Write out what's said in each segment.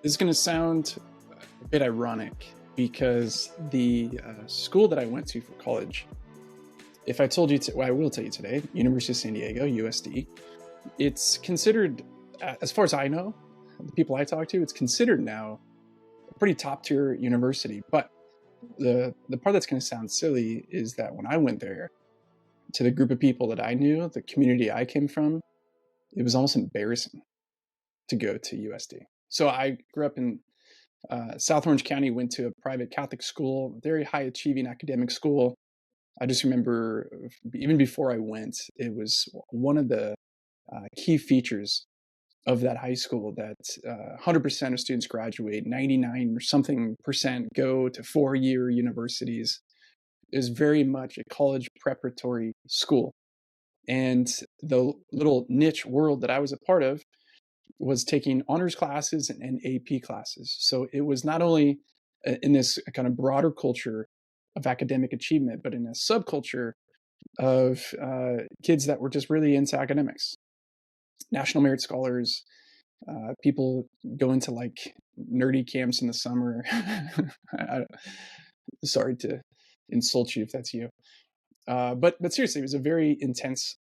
This is going to sound a bit ironic because the school that I went to for college, if I told you, well, I will tell you today, University of San Diego, USD, it's considered, as far as I know, the people I talk to, it's considered now a pretty top tier university. But the part that's going to sound silly is that when I went there, to the group of people that I knew, the community I came from, it was almost embarrassing to go to USD. So I grew up in South Orange County, went to a private Catholic school, very high achieving academic school. I just remember even before I went, it was one of the key features of that high school that 100% of students graduate, 99 or something percent go to 4-year universities. Is very much a college preparatory school. And the little niche world that I was a part of was taking honors classes and AP classes. So it was not only in this kind of broader culture of academic achievement, but in a subculture of kids that were just really into academics. National merit scholars, people go into like nerdy camps in the summer. Sorry to insult you if that's you. But seriously, it was a very intense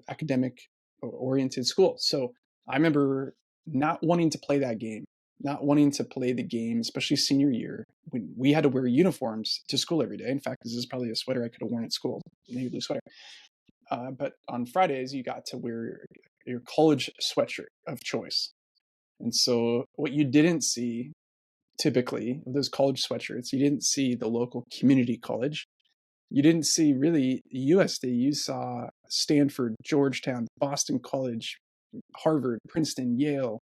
academic oriented school. So I remember not wanting to play that game, not wanting to play the game, especially senior year. We had to wear uniforms to school every day. In fact, this is probably a sweater I could have worn at school, navy blue sweater. But on Fridays, you got to wear your college sweatshirt of choice. And so what you didn't see typically of those college sweatshirts, you didn't see the local community college. You didn't see really USD. You saw Stanford, Georgetown, Boston College, Harvard, Princeton, Yale,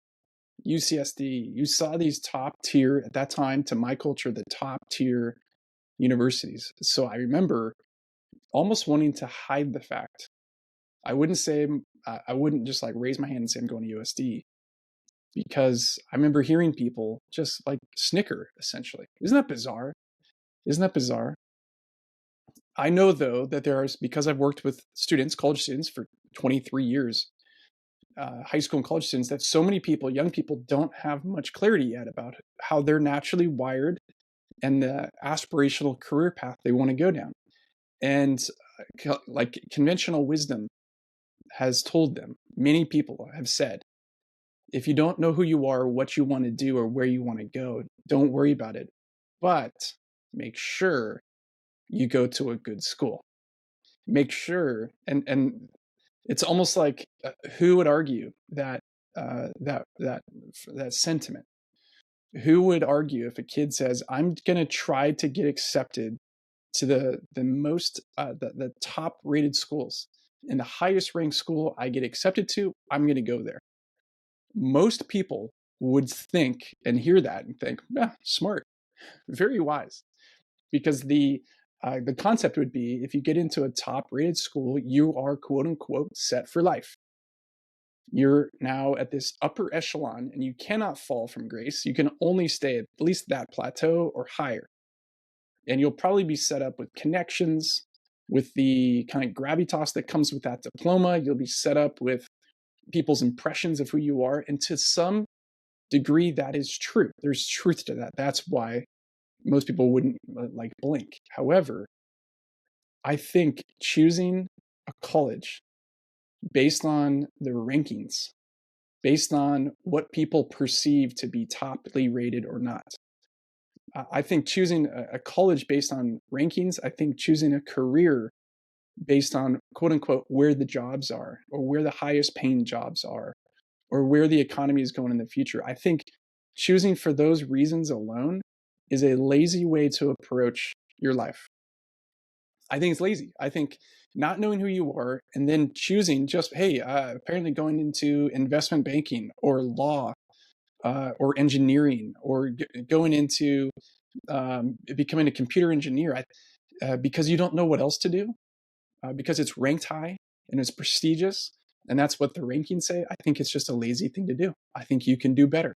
UCSD. You saw these top tier, at that time, to my culture, the top tier universities. So I remember almost wanting to hide the fact. I wouldn't just like raise my hand and say I'm going to USD, because I remember hearing people just like snicker, essentially. Isn't that bizarre? I know, though, that because I've worked with students, college students, for 23 years, high school and college students, that so many people, young people, don't have much clarity yet about how they're naturally wired and the aspirational career path they want to go down. And like conventional wisdom has told them, many people have said, if you don't know who you are, what you want to do, or where you want to go, don't worry about it. But make sure you go to a good school. Make sure, and it's almost like who would argue that sentiment? Who would argue if a kid says, "I'm going to try to get accepted to the top rated schools, in the highest ranked school I get accepted to, I'm going to go there"? Most people would think and hear that and think, "Yeah, smart, very wise," because the concept would be, if you get into a top rated school, you are quote unquote set for life. You're now at this upper echelon and you cannot fall from grace. You can only stay at least that plateau or higher. And you'll probably be set up with connections, with the kind of gravitas that comes with that diploma. You'll be set up with people's impressions of who you are. And to some degree, that is true. There's truth to that. That's why most people wouldn't like blink. However, I think choosing a college based on their rankings, based on what people perceive to be toply rated or not, I think choosing a college based on rankings, I think choosing a career based on quote unquote where the jobs are, or where the highest paying jobs are, or where the economy is going in the future, I think choosing for those reasons alone is a lazy way to approach your life. I think it's lazy. I think not knowing who you are and then choosing just, hey, apparently going into investment banking or law or engineering, or going into becoming a computer engineer, because you don't know what else to do, because it's ranked high and it's prestigious, and that's what the rankings say. I think it's just a lazy thing to do. I think you can do better.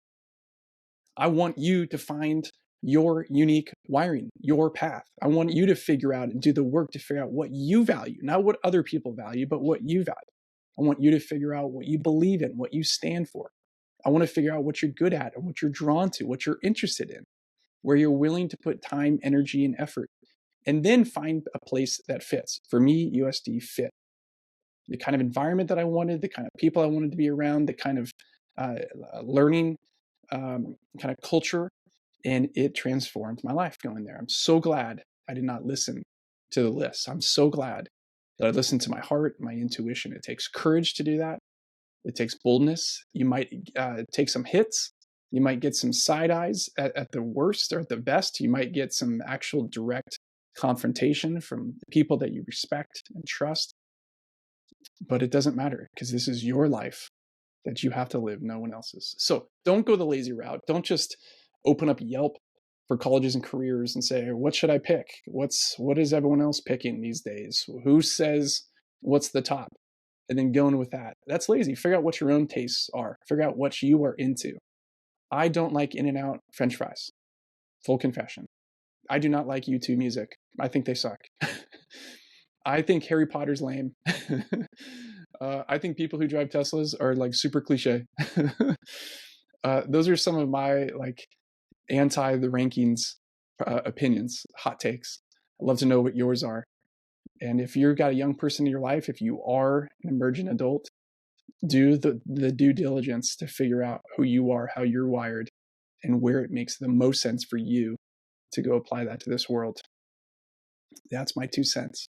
I want you to find your unique wiring, your path. I want you to figure out and do the work to figure out what you value, not what other people value, but what you value. I want you to figure out what you believe in, what you stand for. I want to figure out what you're good at and what you're drawn to, what you're interested in, where you're willing to put time, energy, and effort, and then find a place that fits. For me, USD fit the kind of environment that I wanted, the kind of people I wanted to be around, the kind of learning kind of culture, and it transformed my life going there. I'm so glad I did not listen to the list. I'm so glad that I listened to my heart, my intuition. It takes courage to do that. It takes boldness. You might take some hits. You might get some side eyes at the worst, or at the best, you might get some actual direct confrontation from people that you respect and trust. But it doesn't matter, because this is your life that you have to live, no one else's. So don't go the lazy route. Don't just open up Yelp for colleges and careers and say, what should I pick? What is everyone else picking these days? Who says what's the top? And then going with that. That's lazy. Figure out what your own tastes are. Figure out what you are into. I don't like In-N-Out French fries. Full confession. I do not like U2 music. I think they suck. I think Harry Potter's lame. I think people who drive Teslas are like super cliche. Those are some of my like anti the rankings opinions, hot takes. I'd love to know what yours are. And if you've got a young person in your life, if you are an emergent adult, do the due diligence to figure out who you are, how you're wired, and where it makes the most sense for you to go apply that to this world. That's my 2 cents.